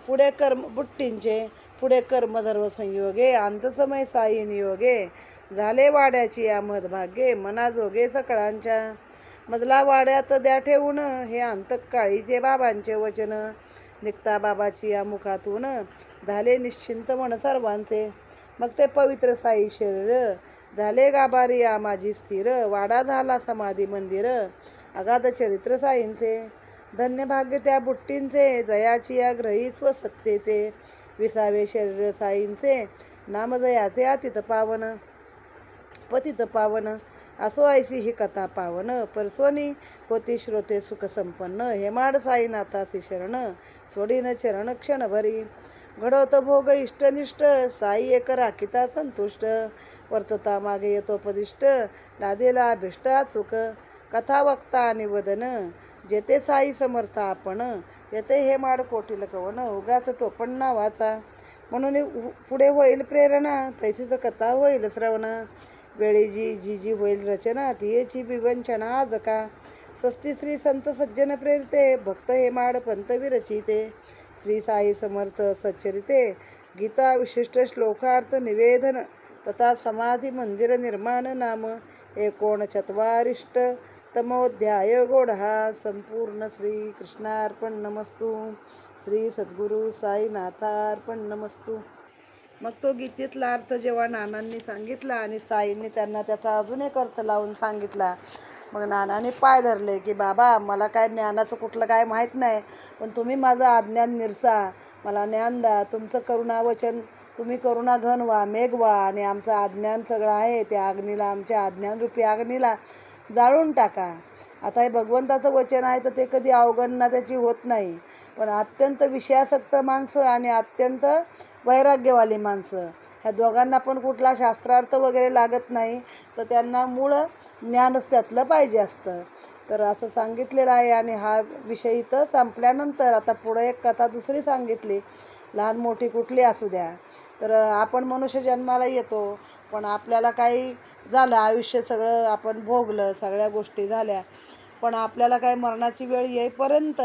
पुढे कर्म बुट्टींचे, पुढे कर्मधर्म संयोगे, अंतसमय साई नियोगे. झाले वाड्याची या मधभाग्ये, मनाजोगे सकळांच्या. मजला वाड्यात द्या ठेवून, हे अंतकाळीचे बाबांचे वचन. निघता बाबाची या मुखातून, झाले निश्चिंत मन सर्वांचे. मग ते पवित्र साई शरीर, झाले गाभारी या माझी स्थिर. वाडा झाला समाधी मंदिर, अगाध चरित्र साईंचे. धन्य भाग्य त्या बुट्टींचे, जयाची या ग्रही स्वसत्तेचे. विसावे शरीर साईंचे, नाम जयाचे अतित पावन, पतित पावन. असो ऐसी ही कथा पावन, परसोनी होती श्रोते सुख संपन्न. हेमाड साईनाथासी शरण, सोडीन चरण क्षणभरी. घडवत भोग इष्टनिष्ठ, साई एक राखिता संतुष्ट. वर्तता मागे येतोपदिष्ट, लादेला अभिष्ट अचूक. कथा वक्ता आणि वदन, जेथे साई समर्थ आपण, तेथे हेमाड कोटील कवन. उगाच टोपण नावाचा, म्हणून पुढे होईल प्रेरणा, तैसीच कथा होईल श्रवण. वेळी जी होईल रचना, तियेची विवंचना आज का. स्वस्ती श्री संत सज्जन प्रेरिते, भक्त हेमाड पंत विरचिते. श्री साई समर्थ सच्चरिते, गीता विशिष्ट श्लोकार्थ निवेदन, तथा समाधी मंदिर निर्माण नाम. 49 तमोध्याय गोढा संपूर्ण. श्री कृष्णार्पण नमस्तु. श्री सद्गुरु साईनाथार्पण नमस्तु. मग तो गीतेतला अर्थ जेव्हा नानांनी सांगितला आणि साईंनी त्यांना त्याचा अजून एक अर्थ लावून सांगितला, मग नानांनी पाय धरले की बाबा मला काय ज्ञानाचं कुठलं काय माहीत नाही, पण तुम्ही माझं अज्ञान निरसा, मला ज्ञान द्या. तुमचं करुणावचन, तुम्ही करुणा घन व्हा, मेघ व्हा, आणि आमचं अज्ञान सगळं आहे त्या अग्नीला, आमच्या अज्ञानरूपी अग्नीला जाळून टाका. आता हे भगवंताचं वचन आहे तर ते कधी अवगणना त्याची होत नाही. पण अत्यंत विषयासक्त माणसं आणि अत्यंत वैराग्यवाली माणसं, ह्या दोघांना पण कुठला शास्त्रार्थ वगैरे लागत नाही, तर त्यांना मूळ ज्ञानच त्यातलं पाहिजे असतं. तर असं सांगितलेलं आहे. आणि हा विषय इथं संपल्यानंतर आता पुढं एक कथा दुसरी सांगितली, लहान मोठी कुठली असू द्या. तर आपण मनुष्य जन्माला येतो, पण आपल्याला काही झालं, आयुष्य सगळं आपण भोगलं, सगळ्या गोष्टी झाल्या, पण आपल्याला काय मरणाची वेळ येईपर्यंत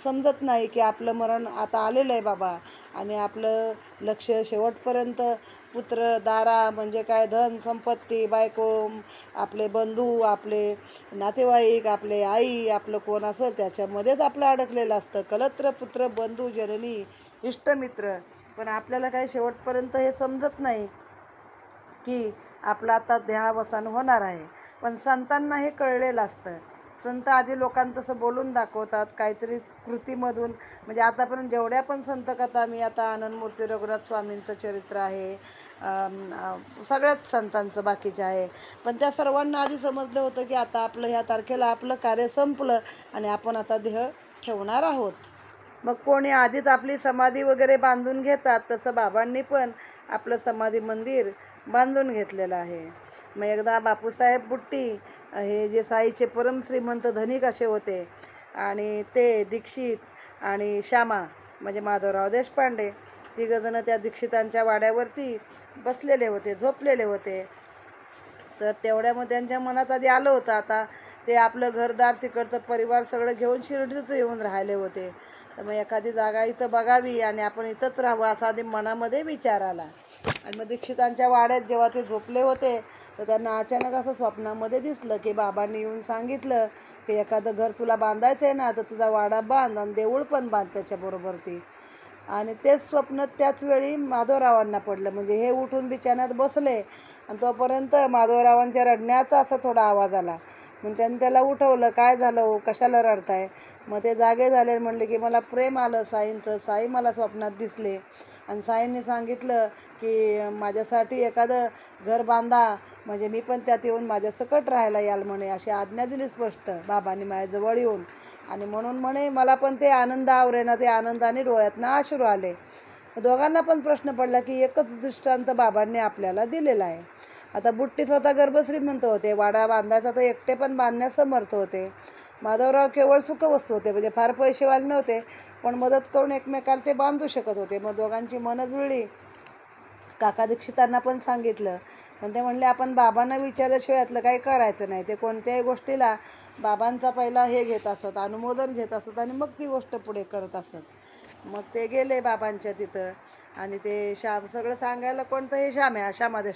समजत नाही की आपलं मरण आता आलेलं आहे बाबा. आणि आपलं लक्ष शेवटपर्यंत पुत्र दारा म्हणजे काय, धन संपत्ती, बायको, आपले बंधू, आपले नातेवाईक, आपले आई, आपलं कोण असेल त्याच्यामध्येच आपलं अडकलेलं असतं. कलत्र पुत्र बंधू जननी इष्टमित्र. पण आपल्याला काय शेवटपर्यंत हे समजत नाही की आपलं आता देहावसान होणार आहे. पण संतांना हे कळलेलं असतं. संत आधी लोकांना तसं बोलून दाखवतात काहीतरी कृतीमधून. म्हणजे आतापर्यंत जेवढ्या पण संत कथा, मी आता आनंदमूर्ती रघुनाथ स्वामींचं चरित्र आहे, सगळ्याच संतांचं बाकीचं आहे, पण त्या सर्वांना आधी समजलं होतं की आता आपलं ह्या तारखेला आपलं कार्य संपलं आणि आपण आता देह ठेवणार आहोत. मग कोणी आधीच आपली समाधी वगैरे बांधून घेतात, तसं बाबांनी पण आपलं समाधी मंदिर बांधून घेतलेलं आहे. मग एकदा बापूसाहेब बुट्टी हे जे साईचे परम श्रीमंत धनिक असे होते, आणि ते दीक्षित आणि श्यामा म्हणजे माधवराव देशपांडे तिघंजणं त्या दीक्षितांच्या वाड्यावरती बसलेले होते, झोपलेले होते. तर तेवढ्यामध्ये त्यांच्या मनात आधी आलं होतं आता ते आपलं घरदार तिकडचं परिवार सगळं घेऊन शिर्डीच येऊन राहिले होते. तर मग एखादी जागा इथं बघावी आणि आपण इथंच राहावं असा आधी मनामध्ये विचार आला. आणि मग दीक्षितांच्या वाड्यात जेव्हा ते झोपले होते तर त्यांना अचानक असं स्वप्नामध्ये दिसलं की बाबांनी येऊन सांगितलं की एखादं घर तुला बांधायचं आहे ना तर तुझा वाडा बांध आणि देऊळ पण बांध त्याच्याबरोबर ती. आणि तेच स्वप्न त्याच वेळी माधवरावांना पडलं. म्हणजे हे उठून बिछाण्यात बसले आणि तोपर्यंत माधवरावांच्या रडण्याचा असा थोडा आवाज आला. मग त्यांनी त्याला उठवलं, काय झालं हो, कशाला रडताय? मग ते जागे झाले, म्हणले की मला प्रेम आलं साईंचं, साई मला स्वप्नात दिसले आणि साईंनी सांगितलं की माझ्यासाठी एखादं घर बांधा, म्हणजे मी पण त्यात येऊन माझ्या सकट राहायला याल म्हणे, अशी आज्ञा दिली स्पष्ट बाबांनी माझ्याजवळ येऊन. आणि म्हणून म्हणे मला पण ते आनंद आवरेना, ते आनंदाने डोळ्यातनं अश्रू आले. दोघांना पण प्रश्न पडला की एकच दृष्टांत बाबांनी आपल्याला दिलेला आहे. आता बुट्टी स्वतः गर्भश्रीमंत होते, वाडा बांधायचा तर एकटे पण बांधण्यास समर्थ होते. माधवराव केवळ सुखवस्तू होते, म्हणजे फार पैसेवाले नव्हते, पण मदत करून एकमेकाला ते बांधू शकत होते. मग दोघांची मन जुळली. काका दीक्षितांना पण सांगितलं, पण ते म्हणले आपण बाबांना विचारल्याशिवाय यातलं काही करायचं नाही. ते कोणत्याही गोष्टीला बाबांचा पहिला हे घेत असत, अनुमोदन घेत असत आणि मग ती गोष्ट पुढे करत असत. मग ते गेले बाबांच्या तिथं आणि ते सगळं सांगायला कोणतं हे श्याम आहे,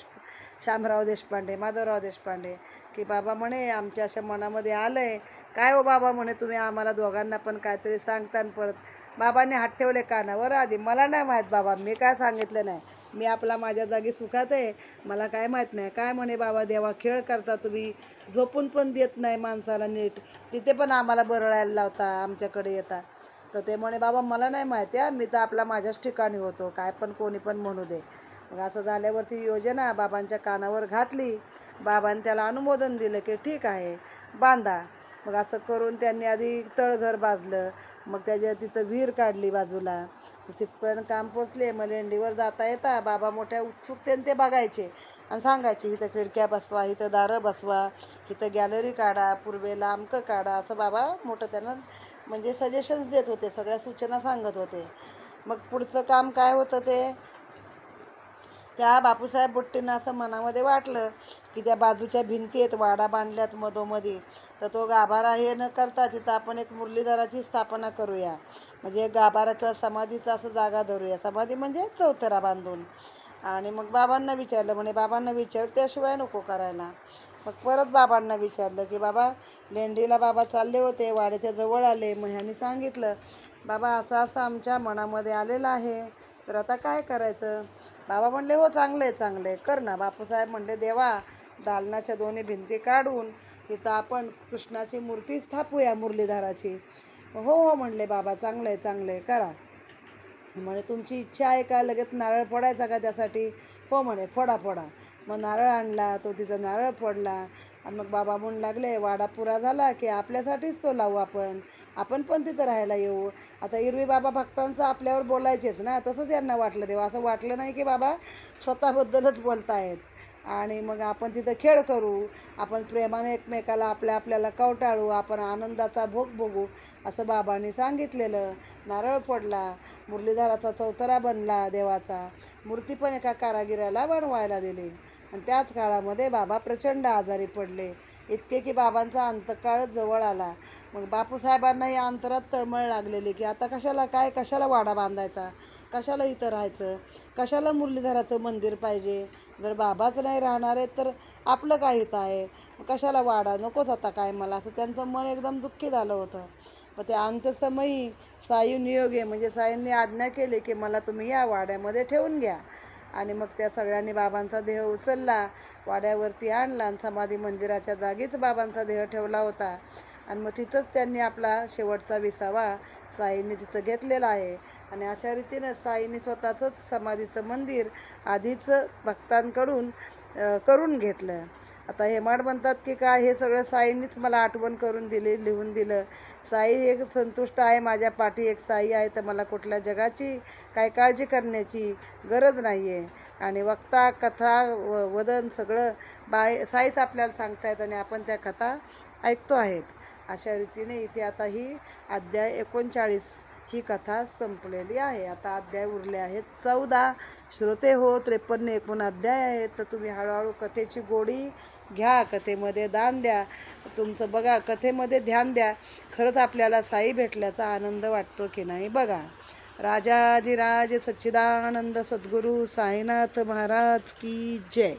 श्यामराव देशपांडे, माधवराव देशपांडे, की बाबा म्हणे आमच्या अशा मनामध्ये आलं आहे. काय हो बाबा म्हणे, तुम्ही आम्हाला दोघांना पण काहीतरी सांगता आणि परत बाबांनी हात ठेवले कानावर. आधी मला नाही माहीत बाबा, मी काय सांगितलं नाही, मी आपला माझ्या जागी सुखात आहे, मला काय माहीत नाही. काय म्हणे बाबा, देवा खेळ करता तुम्ही, झोपून पण देत नाही माणसाला नीट, तिथे पण आम्हाला बरळायला लावता, आमच्याकडे येता. तर ते म्हणे बाबा मला नाही माहिती आहे, मी तर आपला माझ्याच ठिकाणी होतो, काय पण कोणी पण म्हणू दे. मग असं झाल्यावरती योजना बाबांच्या कानावर घातली. बाबांनी त्याला अनुमोदन दिलं की ठीक आहे बांधा. मग असं करून त्यांनी आधी तळघर बांधलं, मग त्याच्या तिथं विहीर काढली बाजूला. तिथपर्यंत काम पोचले. मग लेंडीवर जाता येता बाबा मोठ्या उत्सुकतेने ते बघायचे आणि सांगायचे इथं खिडक्या बसवा, इथं दारं बसवा, इथं गॅलरी काढा, पूर्वेला अमकं काढा, असं बाबा मोठं त्यांना म्हणजे सजेशन्स देत होते, सगळ्या सूचना सांगत होते. मग पुढचं काम काय होतं ते त्या बापूसाहेब बुट्टींना असं मनामध्ये वाटलं की त्या बाजूच्या भिंती आहेत, वाडा बांधल्यात मधोमधी, तर तो गाभारा हे न करता तिथं आपण एक मुरलीधराची स्थापना करूया, म्हणजे एक गाभारा किंवा समाधीचा असं जागा धरूया, समाधी म्हणजे चौथरा बांधून. आणि मग बाबांना विचारलं, म्हणे बाबांना विचार त्याशिवाय नको करायला. मग परत बाबांना विचारलं की बाबा लेंडीला बाबा चालले होते, वाड्याच्या जवळ आले, मग ह्यांनी सांगितलं बाबा असं असं आमच्या मनामध्ये आलेलं आहे, तर आता काय करायचं? बाबा म्हणले हो चांगले चांगले कर ना. बापूसाहेब म्हणले देवा दालनाच्या दोन्ही भिंती काढून तिथं आपण कृष्णाची मूर्ती स्थापूया मुरलीधराची. हो हो म्हणले बाबा, चांगलं आहे चांगलं आहे करा. म्हणे तुमची इच्छा आहे का, लगेच नारळ फोडायचा का त्यासाठी? हो म्हणे फोडा फोडा. मग नारळ आणला, तो तिथं नारळ फोडला आणि मग बाबा म्हणू लागले वाडा पुरा झाला की आपल्यासाठीच तो लावू, आपण पण तिथं राहायला येऊ. आता एरवी बाबा भक्तांचं आपल्यावर बोलायचेच ना, तसंच यांना वाटलं. तेव्हा असं वाटलं नाही की बाबा स्वतःबद्दलच बोलतायत. आणि मग आपण तिथं खेळ करू, आपण प्रेमाने एकमेकाला आपल्याला कवटाळू, आपण आनंदाचा भोग बघू, असं बाबांनी सांगितलेलं. नारळ फोडला, मुरलीधराचा चौतरा बनला देवाचा, मूर्ती पण एका कारागिराला बनवायला दिली. आणि त्याच काळामध्ये बाबा प्रचंड आजारी पडले, इतके की बाबांचा अंतकाळ जवळ आला. मग बापूसाहेबांना या अंतरात तळमळ लागलेली की आता कशाला वाडा बांधायचा, कशाला इथं राहायचं, कशाला मुरलीधराचं मंदिर पाहिजे, जर बाबाच नाही राहणार आहेत तर आपलं काय इथं आहे, कशाला वाडा, नकोच आता काय मला, असं त्यांचं मन एकदम दुःखी झालं होतं. मग त्या अंतसमयी सायू नियोगे म्हणजे साईंनी आज्ञा केली की मला तुम्ही या वाड्यामध्ये ठेवून घ्या. आणि मग त्या सगळ्यांनी बाबांचा देह उचलला, वाड्यावरती आणला आणि समाधी मंदिराच्या जागीच बाबांचा देह ठेवला होता. आणि मग तिथंच त्यांनी आपला शेवटचा विसावा साईंनी तिथं घेतलेला आहे. आणि अशा रीतीनं साईंनी स्वतःचंच समाधीचं मंदिर आधीच भक्तांकडून करून घेतलं. आता हेमाड म्हणतात की काय हे सगळं साईंनीच मला आठवण करून दिली, लिहून दिलं. साई एक संतुष्ट आहे, माझ्या पाठी एक साई आहे, तर मला कुठल्या जगाची काय काळजी करण्याची गरज नाही आहे. आणि वक्ता कथा वदन सगळं साईच आपल्याला सांगतायत आणि आपण त्या कथा ऐकतो आहेत. अशा रीतीने इथे आता ही अध्याय 39 ही कथा संपलेली आहे. आता अध्याय उरले आहेत 14. श्रोते हो, 53 एकूण अध्याय आहेत. तर तुम्ही हळूहळू कथेची गोडी घ्या, कथेमध्ये दान द्या, तुमचं बघा, कथेमध्ये ध्यान द्या. खरंच आपल्याला साई भेटल्याचा आनंद वाटतो की नाही बघा. राजाधिराज सच्चिदानंद सद्गुरू साईनाथ महाराज की जय.